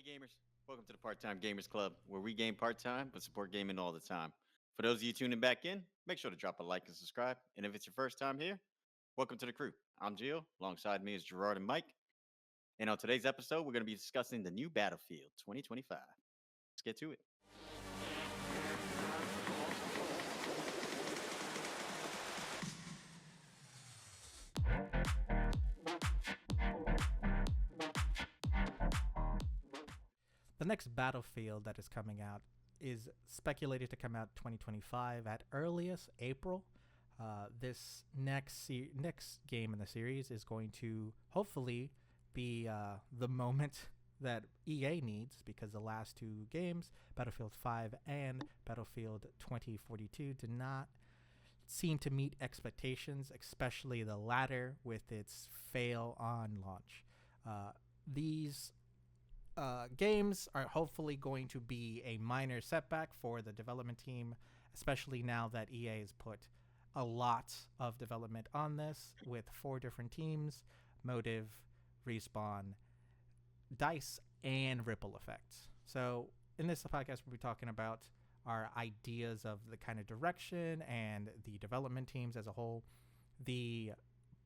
gamers, welcome to the Part-Time Gamers Club, where we game part-time but support gaming all the time. For those of you tuning back in, make sure to drop a like and subscribe. And if it's your first time here, welcome to the crew. I'm Gio. Alongside me is Gerard and Mike. And on today's episode, we're going to be discussing the new Battlefield 2025. Let's get to it. The next Battlefield that is coming out is speculated to come out 2025 at earliest April. This next game in the series is going to hopefully be the moment that EA needs, because the last two games, Battlefield 5 and Battlefield 2042, did not seem to meet expectations, especially the latter with its fail on launch. These games are hopefully going to be a minor setback for the development team, especially now that EA has put a lot of development on this with 4 different teams: Motive, Respawn, DICE, and Ripple Effect. So in this podcast, we'll be talking about our ideas of the kind of direction and the development teams as a whole, the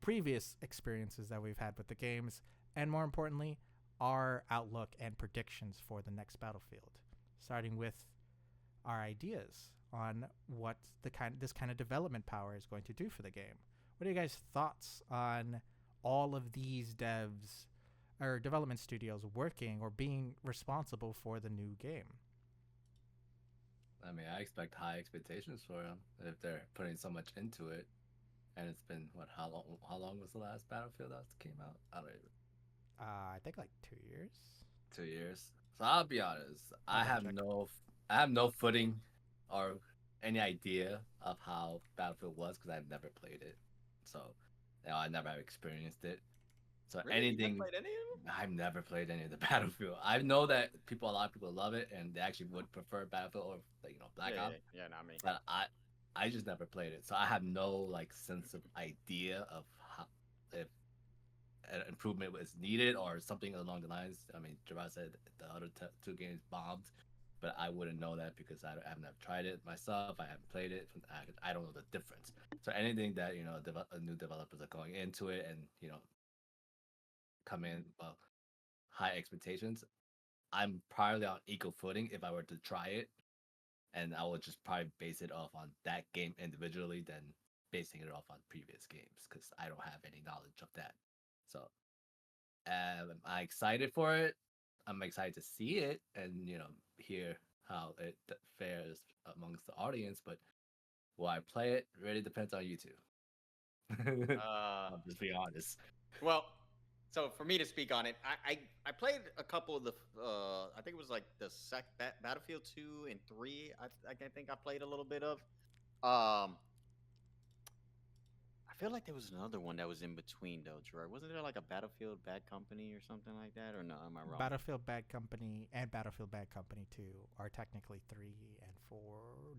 previous experiences that we've had with the games, and more importantly, our outlook and predictions for the next Battlefield, starting with our ideas on what this kind of development power is going to do for the game. What are you guys' thoughts on all of these devs or development studios working or being responsible for the new game? I mean, I expect high expectations for them if they're putting so much into it. And it's been what? How long? How long was the last Battlefield that came out? I don't even. I think like 2 years. 2 years. So I'll be honest. I'll I double have check. I have no footing or any idea of how Battlefield was because I've never played it. So, I never have experienced it. So Really? You never anything. played any of them? I've never played any of the Battlefield. I know that a lot of people love it, and they actually would prefer Battlefield or Black Yeah, Ops. yeah, not me. But I just never played it, so I have no like sense of idea of how if an improvement was needed or something along the lines. I mean, Gerard said the other two games bombed, but I wouldn't know that because I haven't tried it myself. I haven't played it. I don't know the difference. So anything that new developers are going into it and come in well high expectations, I'm probably on equal footing if I were to try it, and I would just probably base it off on that game individually than basing it off on previous games because I don't have any knowledge of that. So, am I excited for it? I'm excited to see it and hear how it fares amongst the audience. But will I play it? Really depends on you two. Uh, I'll just be honest. Well, so for me to speak on it, I played a couple of the I think it was like the Battlefield 2 and 3. I think I played a little bit of. I feel like there was another one that was in between though, Gerard. Wasn't there like a Battlefield Bad Company or something like that? Or no, am I wrong? Battlefield Bad Company and Battlefield Bad Company 2 are technically 3 and 4.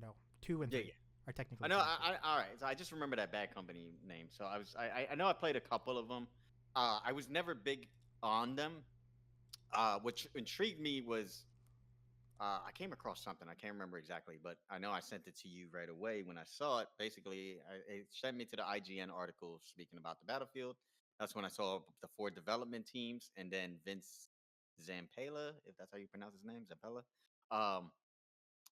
No, 2 and Yeah, 3 yeah. are technically I know. 2 and 3. All right. So I just remember that Bad Company name. So I know I played a couple of them. I was never big on them. Which intrigued me was I came across something. I can't remember exactly, but I know I sent it to you right away when I saw it. Basically, it sent me to the IGN article speaking about the Battlefield. That's when I saw the 4 development teams, and then Vince Zampella, if that's how you pronounce his name, Zampella. Um,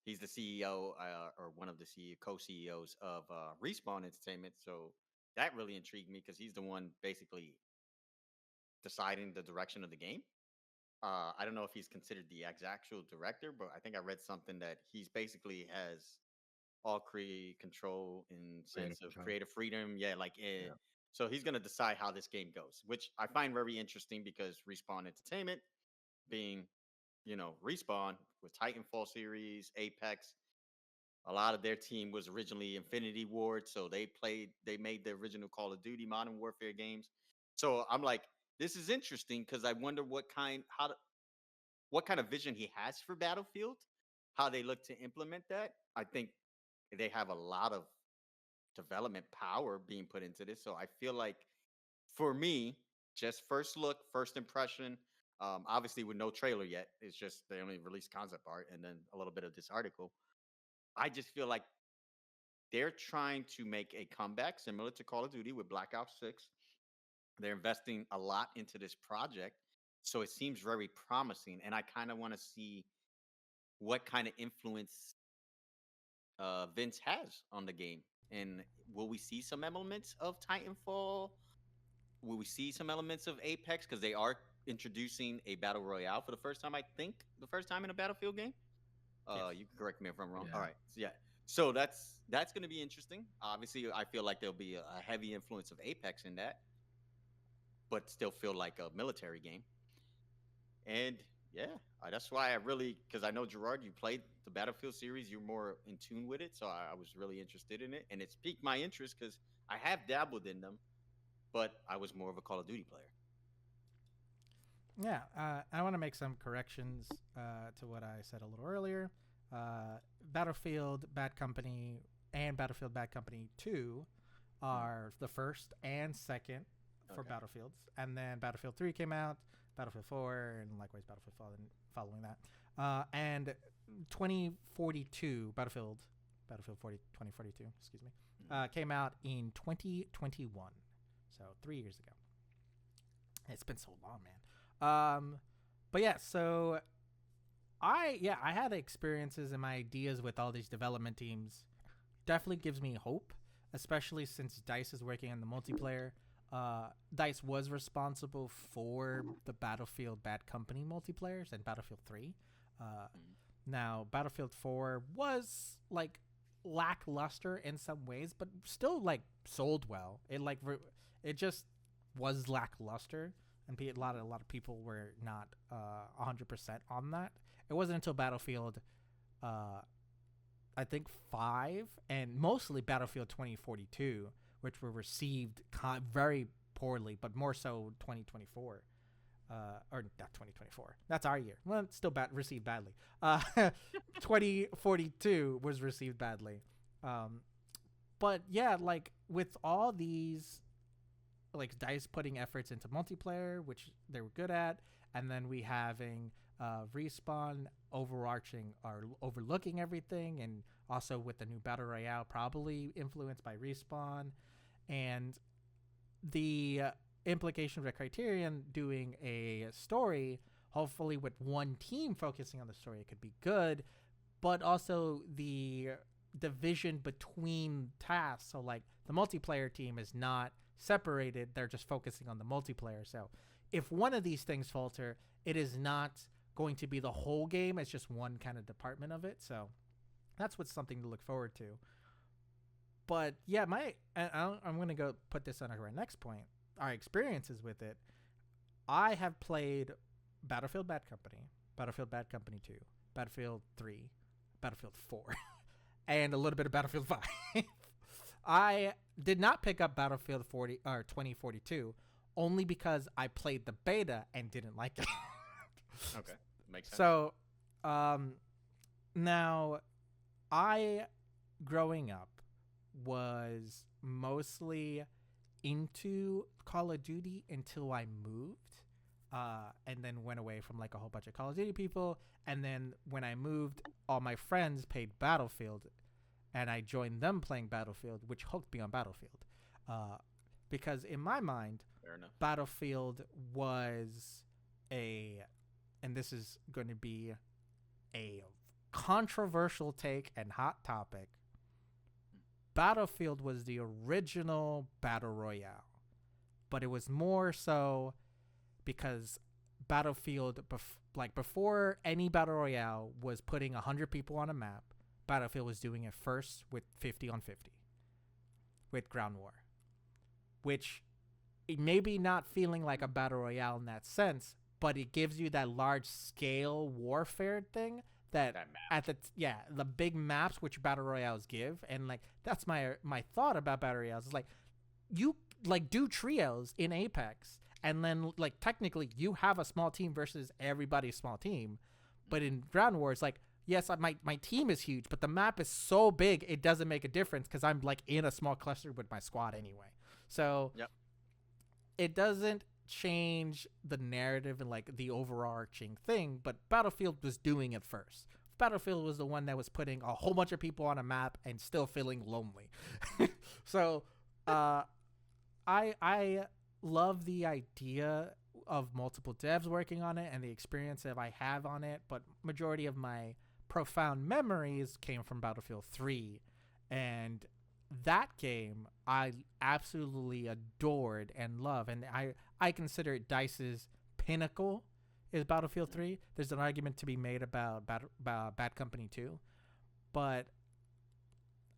he's the CEO or one of the co-CEOs of Respawn Entertainment. So that really intrigued me because he's the one basically deciding the direction of the game. I don't know if he's considered the actual director, but I think I read something that he's basically has all creative control in Creative sense of control. creative freedom. Yeah, Yeah. so he's gonna decide how this game goes, which I find very interesting because Respawn Entertainment, being Respawn with Titanfall series, Apex, a lot of their team was originally Infinity Ward, so they made the original Call of Duty Modern Warfare games. So I'm like, this is interesting because I wonder what kind of vision he has for Battlefield, how they look to implement that. I think they have a lot of development power being put into this. So I feel like for me, just first look, first impression, Obviously, with no trailer yet, it's just they only released concept art and then a little bit of this article. I just feel like they're trying to make a comeback similar to Call of Duty with Black Ops 6. They're investing a lot into this project. So it seems very promising. And I kind of want to see what kind of influence Vince has on the game. And will we see some elements of Titanfall? Will we see some elements of Apex? Because they are introducing a battle royale for the first time, I think, the first time in a Battlefield game. Yes. You can correct me if I'm wrong. Yeah. All right. So, yeah. So that's going to be interesting. Obviously, I feel like there'll be a heavy influence of Apex in that, but still feel like a military game. And yeah, that's why I really, because I know Gerard, you played the Battlefield series, you're more in tune with it, so I was really interested in it, and it's piqued my interest because I have dabbled in them, but I was more of a Call of Duty player. Yeah, I want to make some corrections to what I said a little earlier. Battlefield Bad Company and Battlefield Bad Company 2 are the first and second for Battlefields. And then Battlefield 3 came out, Battlefield 4, and likewise Battlefield following that. And 2042, Battlefield 2042, excuse me, came out in 2021. So 3 years ago. It's been so long, man. But yeah, so I had experiences and my ideas with all these development teams. Definitely gives me hope, especially since DICE is working on the multiplayer. DICE was responsible for the Battlefield Bad Company multiplayers and Battlefield 3. Now, Battlefield 4 was like lackluster in some ways, but still like sold well. It just was lackluster. And a lot of people were not 100% on that. It wasn't until Battlefield, I think 5, and mostly Battlefield 2042, which were received very poorly, but more so 2024, or not 2024. That's our year. Well, it's still received badly. 2042 was received badly. But yeah, like with all these, like DICE putting efforts into multiplayer, which they were good at, and then we having Respawn overlooking everything, and also with the new Battle Royale probably influenced by Respawn, and the implication of the Criterion doing a story, hopefully with one team focusing on the story, it could be good, but also the division between tasks. So like the multiplayer team is not separated, they're just focusing on the multiplayer. So if one of these things falter, it is not going to be the whole game, it's just one kind of department of it. So that's what's something to look forward to. But yeah, I'm going to go put this on our next point, our experiences with it. I have played Battlefield Bad Company, Battlefield Bad Company 2, Battlefield 3, Battlefield 4, and a little bit of Battlefield 5. I did not pick up Battlefield 2042 only because I played the beta and didn't like it. Okay, makes sense. So, now, I, growing up, was mostly into Call of Duty until I moved, and then went away from like a whole bunch of Call of Duty people. And then when I moved, all my friends played Battlefield, and I joined them playing Battlefield, which hooked me on Battlefield. Because in my mind, Battlefield was and this is going to be a controversial take and hot topic, Battlefield was the original Battle Royale. But it was more so because Battlefield, before any Battle Royale was putting 100 people on a map, Battlefield was doing it first with 50 on 50 with Ground War, which it may be not feeling like a Battle Royale in that sense, but it gives you that large scale warfare thing that at the big maps which Battle Royales give. And like that's my thought about Battle Royales is like you like do trios in Apex, and then like technically you have a small team versus everybody's small team, but in Ground War it's like, yes, my team is huge, but the map is so big it doesn't make a difference because I'm like in a small cluster with my squad anyway. So it doesn't change the narrative and like the overarching thing, but Battlefield was doing it first. Battlefield was the one that was putting a whole bunch of people on a map and still feeling lonely. So I love the idea of multiple devs working on it and the experience that I have on it, but majority of my profound memories came from Battlefield 3, and that game I absolutely adored and love, and I consider it DICE's pinnacle is Battlefield 3. There's an argument to be made about Bad Company 2, but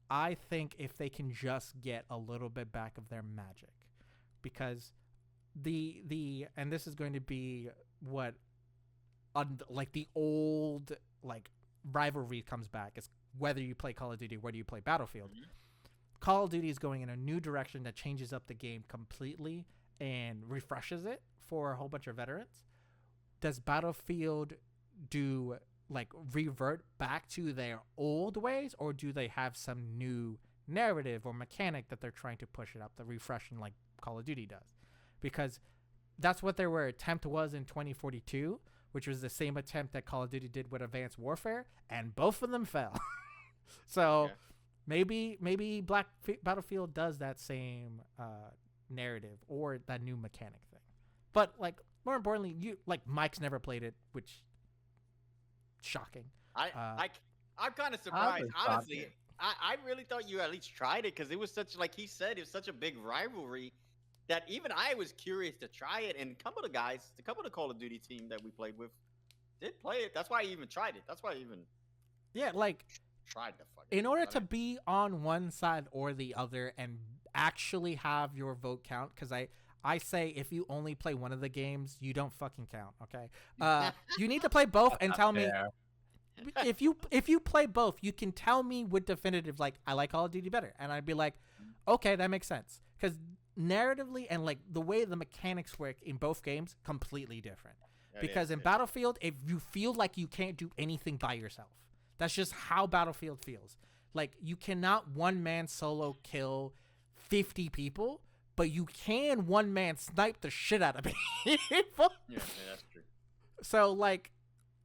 I think if they can just get a little bit back of their magic, because the and this is going to be what like the old like rivalry comes back, is whether you play Call of Duty, whether you play Battlefield. Call of Duty is going in a new direction that changes up the game completely and refreshes it for a whole bunch of veterans. Does Battlefield do like revert back to their old ways, or do they have some new narrative or mechanic that they're trying to push it up, the refreshing like Call of Duty does? Because that's what their attempt was in 2042, which was the same attempt that Call of Duty did with Advanced Warfare, and both of them fell. So maybe Battlefield does that same narrative or that new mechanic thing. But like more importantly, you like Mike's never played it, which shocking. I'm kind of surprised, honestly. I really thought you at least tried it, because it was such, like he said, it was such a big rivalry that even I was curious to try it. And a couple of the Call of Duty team that we played with did play it. That's why I even tried it. That's why I even like tried the fucking. In order to be on one side or the other and actually have your vote count, because I say if you only play one of the games, you don't fucking count. Okay, you need to play both and tell me. If you play both, you can tell me with definitive, like, I like Call of Duty better, and I'd be like, okay, that makes sense, because narratively and like the way the mechanics work in both games completely different. Because in Battlefield, if you feel like you can't do anything by yourself, that's just how Battlefield feels. Like, you cannot one man solo kill 50 people, but you can one man snipe the shit out of people. Yeah, that's true. So like,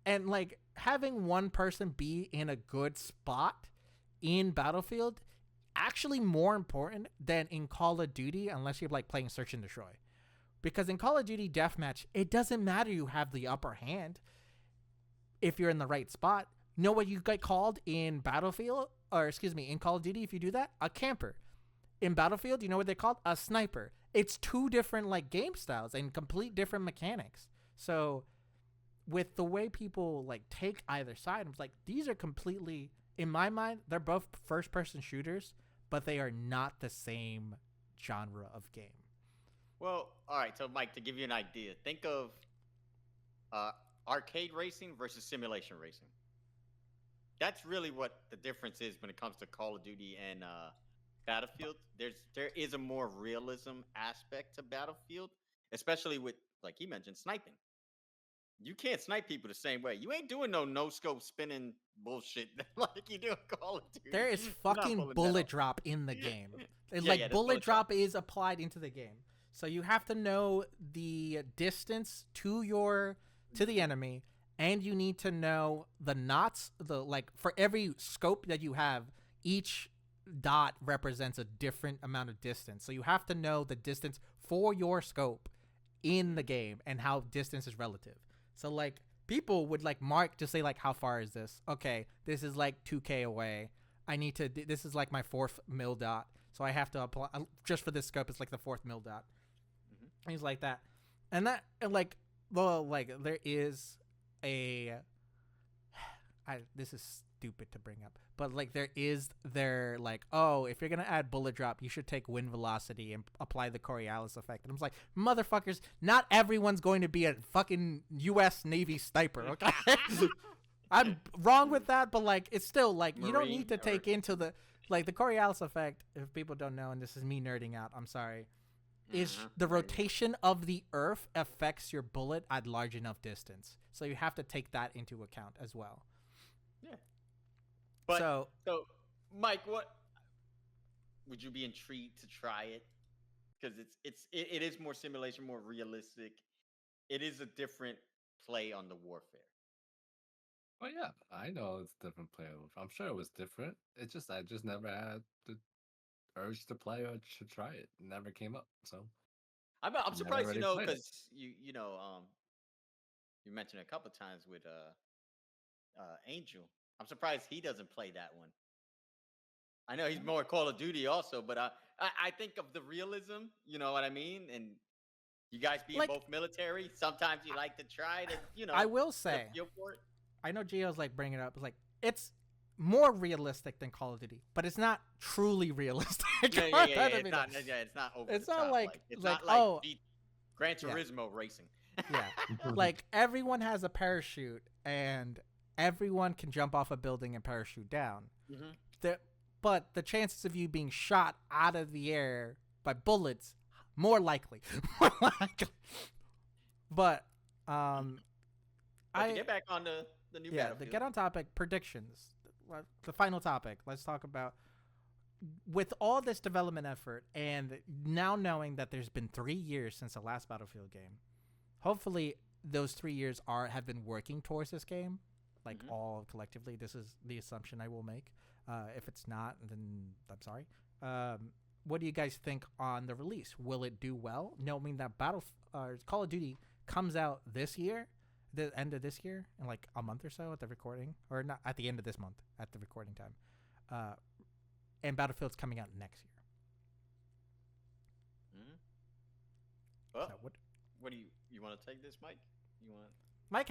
and like having one person be in a good spot in Battlefield actually more important than in Call of Duty, unless you're like playing Search and Destroy. Because in Call of Duty Deathmatch, it doesn't matter you have the upper hand if you're in the right spot. You know what you get called in Battlefield, or excuse me, in Call of Duty if you do that? A camper. In Battlefield, you know what they're called? A sniper. It's two different like game styles and complete different mechanics. So with the way people like take either side, I'm like, these are completely, in my mind, they're both first person shooters, but they are not the same genre of game. Well, all right. So, Mike, to give you an idea, think of arcade racing versus simulation racing. That's really what the difference is when it comes to Call of Duty and Battlefield. There is a more realism aspect to Battlefield, especially with, like he mentioned, sniping. You can't snipe people the same way. You ain't doing no scope spinning bullshit like you do in Call of Duty. There is fucking bullet drop in the game. Bullet drop is applied into the game. So you have to know the distance to the enemy, and you need to know the knots. For every scope that you have, each dot represents a different amount of distance. So you have to know the distance for your scope in the game and how distance is relative. So like people would like mark to say like, how far is this? Okay, this is like 2K away. This is like my 4th mil dot. So I have to apply just for this scope. It's like the 4th mil dot. Things like that. And there is this is stupid to bring up, but like they're like, oh, if you're gonna add bullet drop, you should take wind velocity and apply the Coriolis effect. And I'm like, motherfuckers, not everyone's going to be a fucking U.S. Navy sniper, okay? I'm wrong with that, but like it's still like Marine, you don't need to take into the Coriolis effect. If people don't know, and this is me nerding out, I'm sorry. Is the rotation of the Earth affects your bullet at large enough distance. So you have to take that into account as well. Yeah. But, so Mike, what would you be intrigued to try it? because it is more simulation, more realistic. It is a different play on the warfare. Oh yeah, I know it's different play. I'm sure it was different. It's just I just never had the urge to play or to try it. It never came up, so I'm never surprised, really played it. because you mentioned a couple times with Angel. I'm surprised he doesn't play that one. I know he's more Call of Duty also, but I think of the realism. You know what I mean? And you guys being Like, both military, sometimes you like to try to I will get a say, feel for it. I know Gio's like bringing it up. It's like it's more realistic than Call of Duty, but it's not truly realistic. Yeah. It's not over It's the not top. like It's like not like oh Gran yeah Turismo racing. yeah, like everyone has a parachute and everyone can jump off a building and parachute down. Hmm. But the chances of you being shot out of the air by bullets more likely. More likely. But But to get back on the new yeah, to Battlefield. get on topic, predictions. The final topic. Let's talk about with all this development effort and now knowing that there's been 3 years since the last Battlefield game. Hopefully those 3 years have been working towards this game, like all collectively. This is the assumption I will make. If it's not, then I'm sorry. What do you guys think on the release? Will it do well, knowing that Call of Duty comes out this year, the end of this year, in like a month or so at the recording, or not at the end of this month at the recording time, and Battlefield's coming out next year. Mm-hmm. Well, So what do you want to take this, Mike? You want? Mike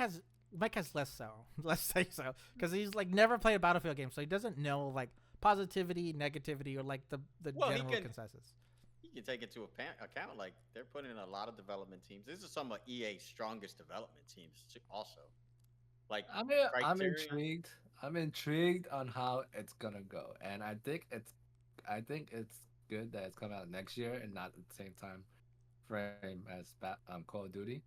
has less so. Let's say so, because he's like never played a Battlefield game, so he doesn't know like positivity, negativity, or like the Well, general consensus. He can take into account like they're putting in a lot of development teams. This is some of EA's strongest development teams also. Like I'm Criterion. intrigued. I'm intrigued on how it's gonna go, and I think it's good that it's coming out next year and not at the same time frame as Call of Duty.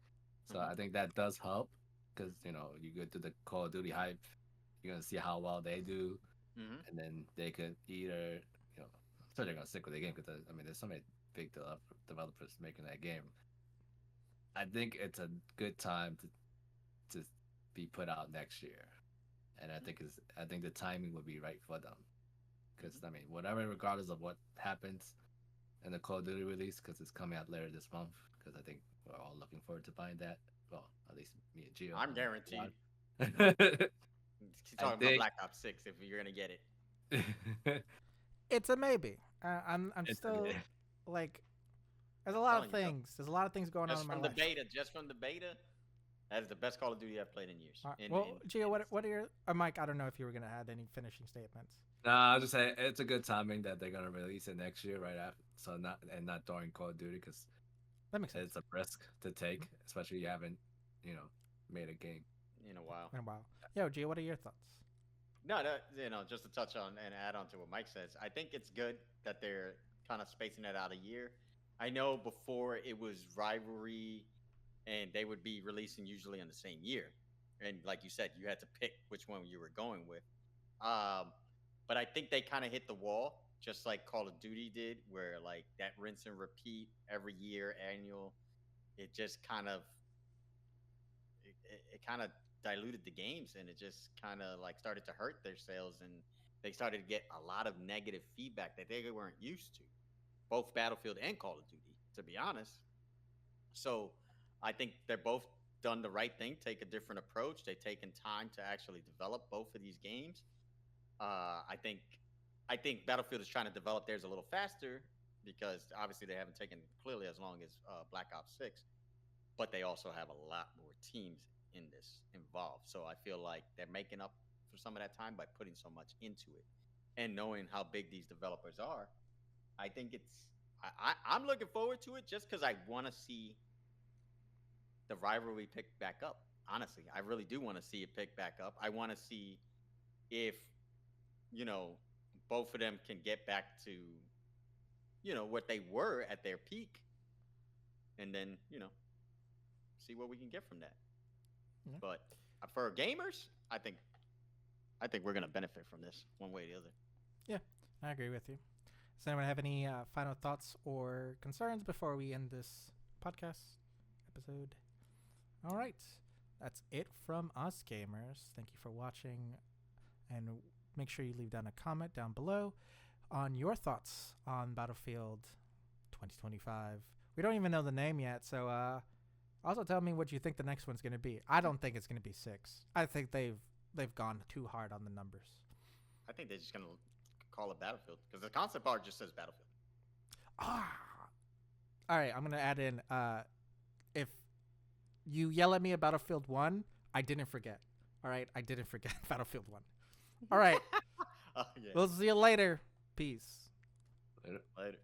So I Mm-hmm. think that does help because you go to the Call of Duty hype, you're gonna see how well they do, Mm-hmm. and then they could either I'm sure they're gonna stick with the game because I mean there's so many big developers making that game. I think it's a good time to be put out next year, and I think the timing would be right for them because I mean whatever, regardless of what happens in the Call of Duty release, because it's coming out later this month. Because I think we're all looking forward to buying that. Well, at least me and Gio. I'm guaranteed. Keep I talking about think Black Ops 6 if you're gonna get it. It's a maybe. I'm it's still like there's a I'm lot telling of you, things. There's a lot of things going on just in my from the life. beta, that is the best Call of Duty I've played in years. All right. Well, Gio, what are your Mike? I don't know if you were gonna add any finishing statements. Nah, I'll just say it's a good timing that they're gonna release it next year, right after. So not during Call of Duty because That makes sense. it's a risk to take, especially you haven't, made a game in a while. In a while. Yo, Gio, what are your thoughts? No, just to touch on and add on to what Mike says, I think it's good that they're kind of spacing that out a year. I know before it was rivalry, and they would be releasing usually in the same year, and like you said, you had to pick which one you were going with. Um, but I think they kind of hit the wall, just like Call of Duty did, where like that rinse and repeat every year, annual. It just it kind of diluted the games, and it just kind of like started to hurt their sales, and they started to get a lot of negative feedback that they weren't used to, both Battlefield and Call of Duty, to be honest. So I think they're both done the right thing, take a different approach. They've taken time to actually develop both of these games. Uh, i think i think Battlefield is trying to develop theirs a little faster because obviously they haven't taken clearly as long as Black Ops 6, but they also have a lot more teams in this involved. So I feel like they're making up for some of that time by putting so much into it and knowing how big these developers are. I think I'm looking forward to it just because I want to see the rivalry pick back up. Honestly, I really do want to see it pick back up. I want to see if you know both of them can get back to what they were at their peak, and then see what we can get from that. Yeah. But for gamers, I think we're gonna benefit from this one way or the other. Yeah, I agree with you. Does anyone have any final thoughts or concerns before we end this podcast episode? All right. That's it from us, gamers. Thank you for watching. And make sure you leave down a comment down below on your thoughts on Battlefield 2025. We don't even know the name yet, so also tell me what you think the next one's going to be. I don't think it's going to be 6. I think they've gone too hard on the numbers. I think they're just gonna call it Battlefield because the concept art just says Battlefield. All right, I'm gonna add in. If you yell at me at Battlefield 1, I didn't forget. All right, I didn't forget Battlefield 1. All right, Oh, yeah. we'll see you later. Peace. Later.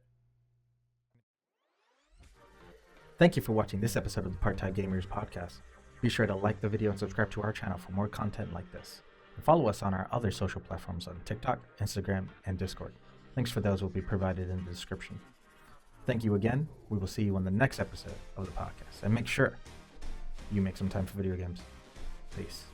Thank you for watching this episode of the Part-Time Gamers podcast. Be sure to like the video and subscribe to our channel for more content like this. And follow us on our other social platforms on TikTok, Instagram, and Discord. Links for those will be provided in the description. Thank you again. We will see you on the next episode of the podcast. And make sure you make some time for video games. Peace.